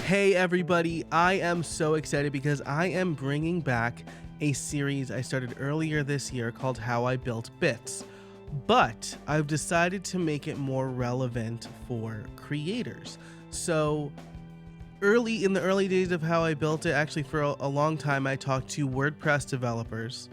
Hey everybody, I am so excited because I am bringing back a series I started earlier this year called How I Built Bits. But I've decided to make it more relevant for creators. So in the early days of How I Built It, actually for a long time, I talked to WordPress developers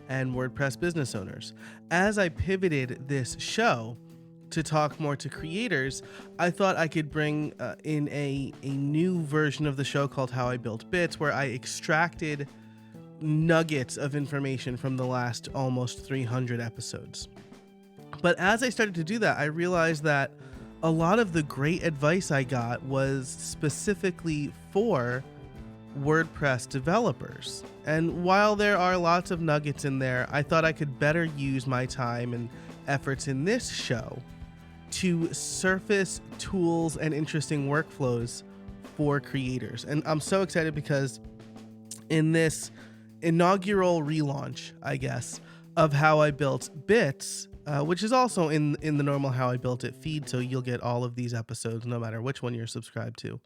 and WordPress business owners. As I pivoted this show to talk more to creators, I thought I could bring in a new version of the show called How I Built Bits, where I extracted nuggets of information from the last almost 300 episodes. But as I started to do that, I realized that a lot of the great advice I got was specifically for WordPress developers. And while there are lots of nuggets in there, I thought I could better use my time and efforts in this show to surface tools and interesting workflows for creators. And I'm so excited because in this inaugural relaunch, I guess, of How I Built Bits, which is also in the normal How I Built It feed, so you'll get all of these episodes no matter which one you're subscribed to.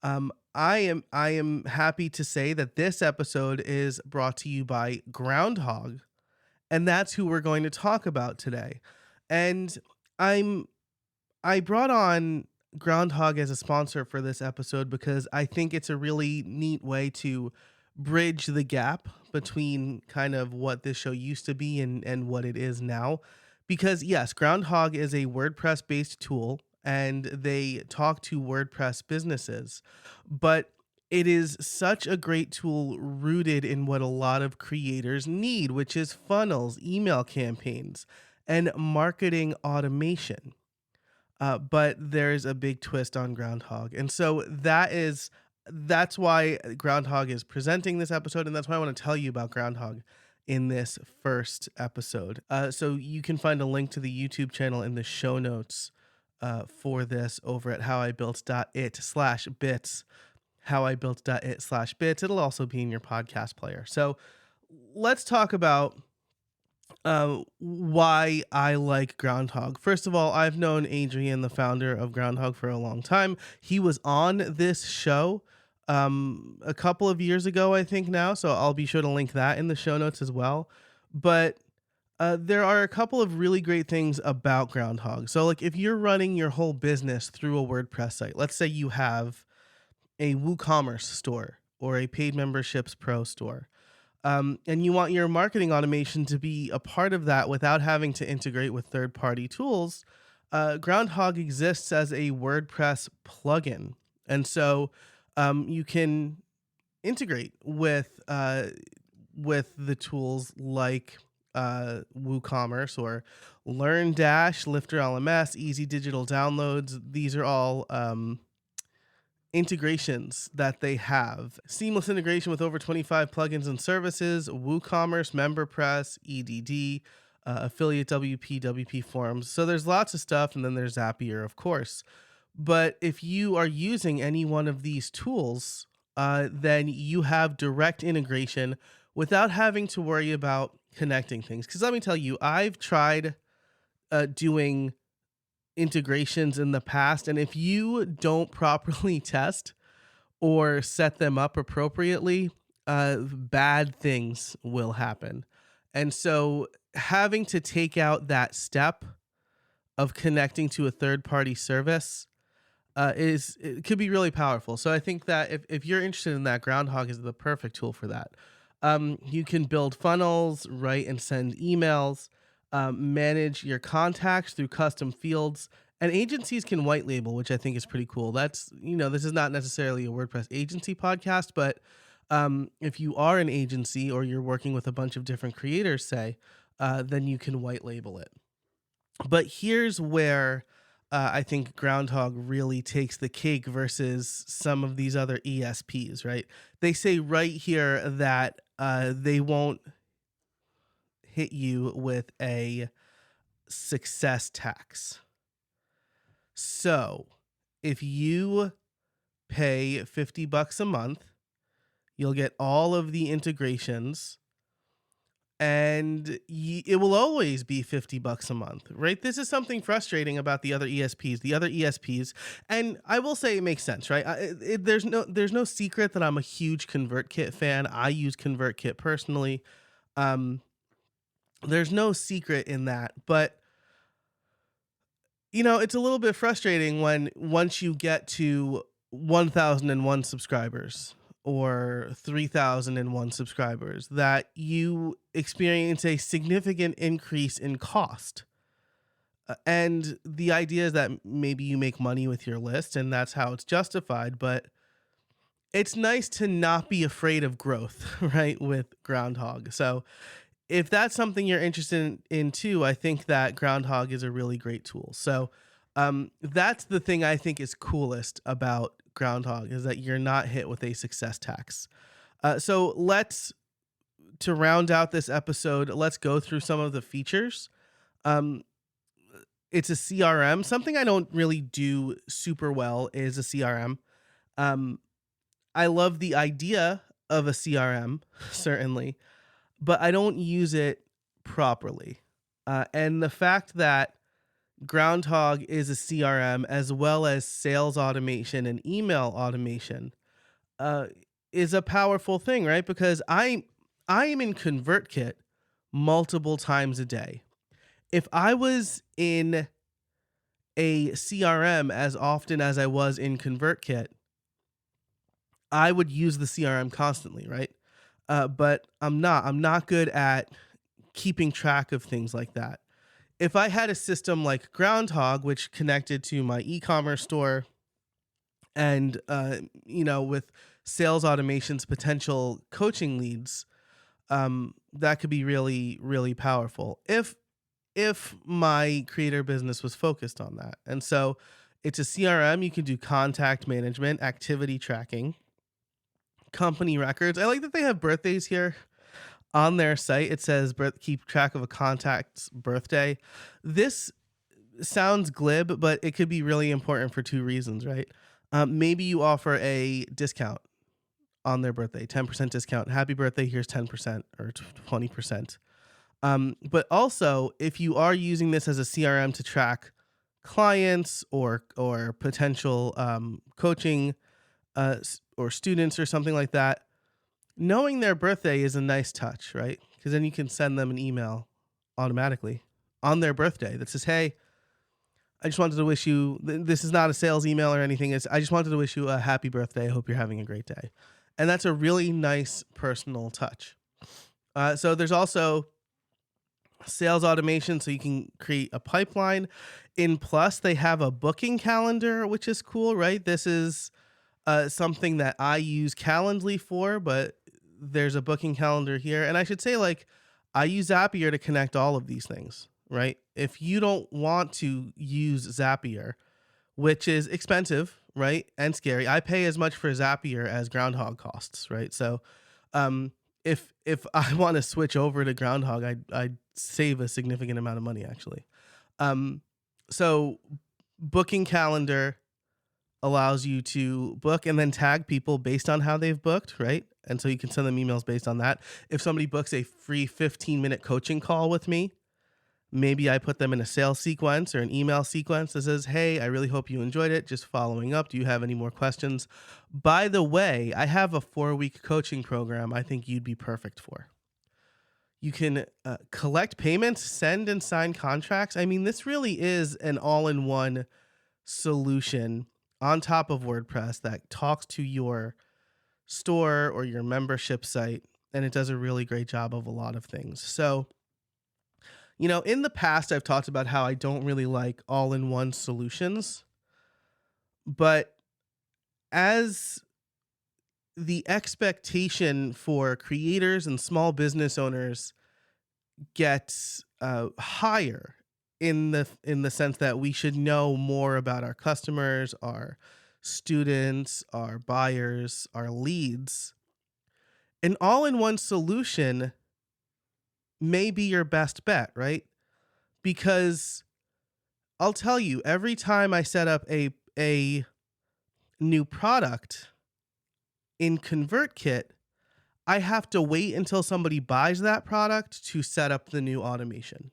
I am happy to say that this episode is brought to you by Groundhogg, and that's who we're going to talk about today. And I brought on Groundhogg as a sponsor for this episode because I think it's a really neat way to bridge the gap between kind of what this show used to be and what it is now. Because yes, Groundhogg is a WordPress based tool and they talk to WordPress businesses, but it is such a great tool rooted in what a lot of creators need, which is funnels, email campaigns, and marketing automation. But there's a big twist on Groundhogg. And so that's why Groundhogg is presenting this episode, and that's why I want to tell you about Groundhogg in this first episode. So you can find a link to the YouTube channel in the show notes for this over at howibuilt.it/bits, howibuilt.it/bits. It'll also be in your podcast player. So let's talk about why I like Groundhogg. First of all, I've known Adrian, the founder of Groundhogg, for a long time. He was on this show a couple of years ago, I think now, so I'll be sure to link that in the show notes as well. But there are a couple of really great things about Groundhogg. So like if you're running your whole business through a WordPress site, let's say you have a WooCommerce store or a paid memberships pro store, and you want your marketing automation to be a part of that without having to integrate with third-party tools, Groundhogg exists as a WordPress plugin. And so you can integrate with the tools like WooCommerce or LearnDash, Lifter LMS, Easy Digital Downloads. These are all integrations that they have. Seamless integration with over 25 plugins and services, WooCommerce, MemberPress, EDD, Affiliate WP, WP Forms. So there's lots of stuff, and then there's Zapier, of course. But if you are using any one of these tools, then you have direct integration without having to worry about connecting things. Because let me tell you, I've tried doing integrations in the past, and if you don't properly test or set them up appropriately, bad things will happen. And so having to take out that step of connecting to a third-party service it could be really powerful. So I think that if you're interested in that, Groundhogg is the perfect tool for that. You can build funnels, write and send emails, manage your contacts through custom fields, and agencies can white label, which I think is pretty cool. That's, this is not necessarily a WordPress agency podcast, but if you are an agency or you're working with a bunch of different creators, say, then you can white label it. But here's where I think Groundhogg really takes the cake versus some of these other ESPs, right? They say right here that they won't hit you with a success tax. So if you pay $50 a month, you'll get all of the integrations and it will always be $50 a month, right? This is something frustrating about the other ESPs. The other ESPs, and I will say it makes sense, right? There's no secret that I'm a huge ConvertKit fan. I use ConvertKit personally. Um, there's no secret in that, but it's a little bit frustrating when once you get to 1,001 subscribers or 3,001 subscribers that you experience a significant increase in cost. And the idea is that maybe you make money with your list and that's how it's justified, but it's nice to not be afraid of growth, right? With Groundhogg. So if that's something you're interested in too, I think that Groundhogg is a really great tool. So that's the thing I think is coolest about Groundhogg is that you're not hit with a success tax. So to round out this episode, let's go through some of the features. Um, it's a CRM. Something I don't really do super well is a CRM. Um, I love the idea of a CRM, certainly, but I don't use it properly. And the fact that Groundhogg is a CRM as well as sales automation and email automation uh, is a powerful thing, right? Because I am in ConvertKit multiple times a day. If I was in a CRM as often as I was in ConvertKit, I would use the CRM constantly, right? But I'm not. I'm not good at keeping track of things like that. If I had a system like Groundhogg, which connected to my e-commerce store and, with sales automation's potential coaching leads, that could be really, really powerful if my creator business was focused on that. And so it's a CRM. You can do contact management, activity tracking, company records. I like that they have birthdays here on their site. It says keep track of a contact's birthday. This sounds glib, but it could be really important for two reasons, right? Maybe you offer a discount on their birthday, 10% discount. Happy birthday, here's 10% or 20%. But also, if you are using this as a CRM to track clients or potential coaching or students or something like that, knowing their birthday is a nice touch, right? Because then you can send them an email automatically on their birthday that says, hey, I just wanted to wish you, this is not a sales email or anything. I just wanted to wish you a happy birthday. I hope you're having a great day. And that's a really nice personal touch. So there's also sales automation, so you can create a pipeline. In Plus, they have a booking calendar, which is cool, right? This is something that I use Calendly for, but there's a booking calendar here. And I should say, I use Zapier to connect all of these things, right? If you don't want to use Zapier, which is expensive, right, and scary, I pay as much for Zapier as Groundhogg costs, right? So if I want to switch over to Groundhogg, I'd save a significant amount of money, actually. So booking calendar allows you to book and then tag people based on how they've booked, right? And so you can send them emails based on that. If somebody books a free 15-minute coaching call with me, maybe I put them in a sales sequence or an email sequence that says, hey, I really hope you enjoyed it. Just following up. Do you have any more questions? By the way, I have a 4-week coaching program I think you'd be perfect for. You can collect payments, send and sign contracts. I mean, this really is an all-in-one solution on top of WordPress that talks to your store or your membership site, and it does a really great job of a lot of things. So, in the past, I've talked about how I don't really like all-in-one solutions, but as the expectation for creators and small business owners gets higher in the sense that we should know more about our customers, our students, our buyers, our leads, an all-in-one solution may be your best bet, right? Because I'll tell you, every time I set up a new product in ConvertKit, I have to wait until somebody buys that product to set up the new automation.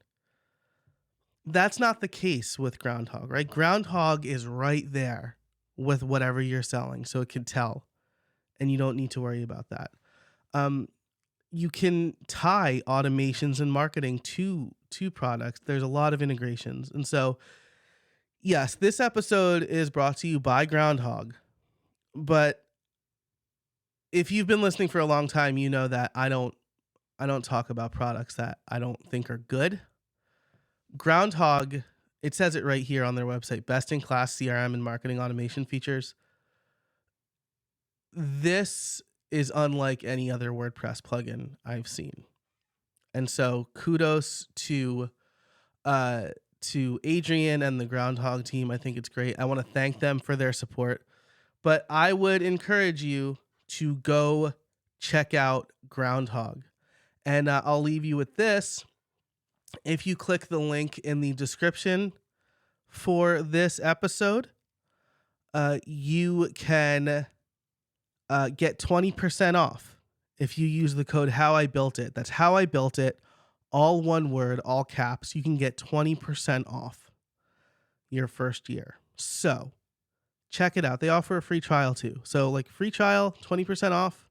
That's not the case with Groundhogg, right? Groundhogg is right there with whatever you're selling, so it can tell, and you don't need to worry about that. You can tie automations and marketing to products. There's a lot of integrations. And so, yes, this episode is brought to you by Groundhogg. But if you've been listening for a long time, you know that I don't talk about products that I don't think are good. Groundhogg, it says it right here on their website, best in class CRM and marketing automation features. This is unlike any other WordPress plugin I've seen. And so kudos to Adrian and the Groundhogg team. I think it's great. I want to thank them for their support. But I would encourage you to go check out Groundhogg. And I'll leave you with this. If you click the link in the description for this episode, you can get 20% off if you use the code How I Built It. That's How I Built It, all one word, all caps. You can get 20% off your first year. So check it out. They offer a free trial too. So like free trial, 20% off.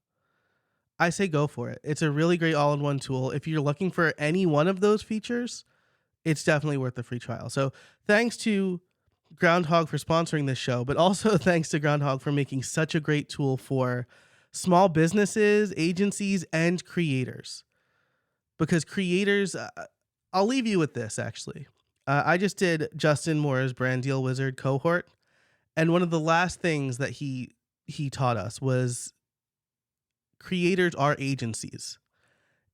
I say go for it. It's a really great all-in-one tool. If you're looking for any one of those features, it's definitely worth the free trial. So thanks to Groundhogg for sponsoring this show, but also thanks to Groundhogg for making such a great tool for small businesses, agencies, and creators. Because creators, I'll leave you with this actually. I just did Justin Moore's Brand Deal Wizard cohort, and one of the last things that he taught us was creators are agencies.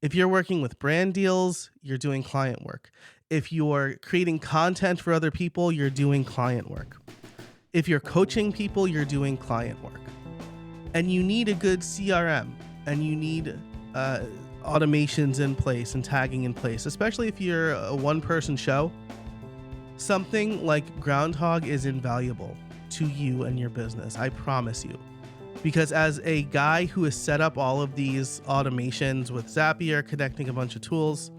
If you're working with brand deals, you're doing client work. If you're creating content for other people, you're doing client work. If you're coaching people, you're doing client work. And you need a good CRM, and you need automations in place and tagging in place, especially if you're a one-person show. Something like Groundhogg is invaluable to you and your business, I promise you. Because as a guy who has set up all of these automations with Zapier, connecting a bunch of tools,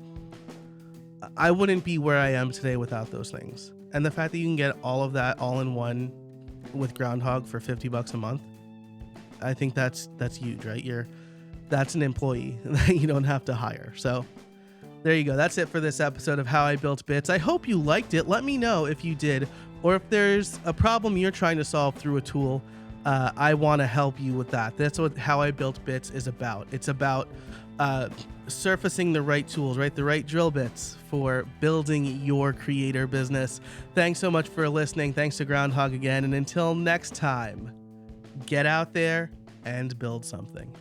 I wouldn't be where I am today without those things. And the fact that you can get all of that all in one with Groundhogg for $50 a month, I think that's huge, right? That's an employee that you don't have to hire. So there you go. That's it for this episode of How I Built Bits. I hope you liked it. Let me know if you did, or if there's a problem you're trying to solve through a tool. I want to help you with that. That's what How I Built Bits is about. It's about surfacing the right tools, right? The right drill bits for building your creator business. Thanks so much for listening. Thanks to Groundhogg again. And until next time, get out there and build something.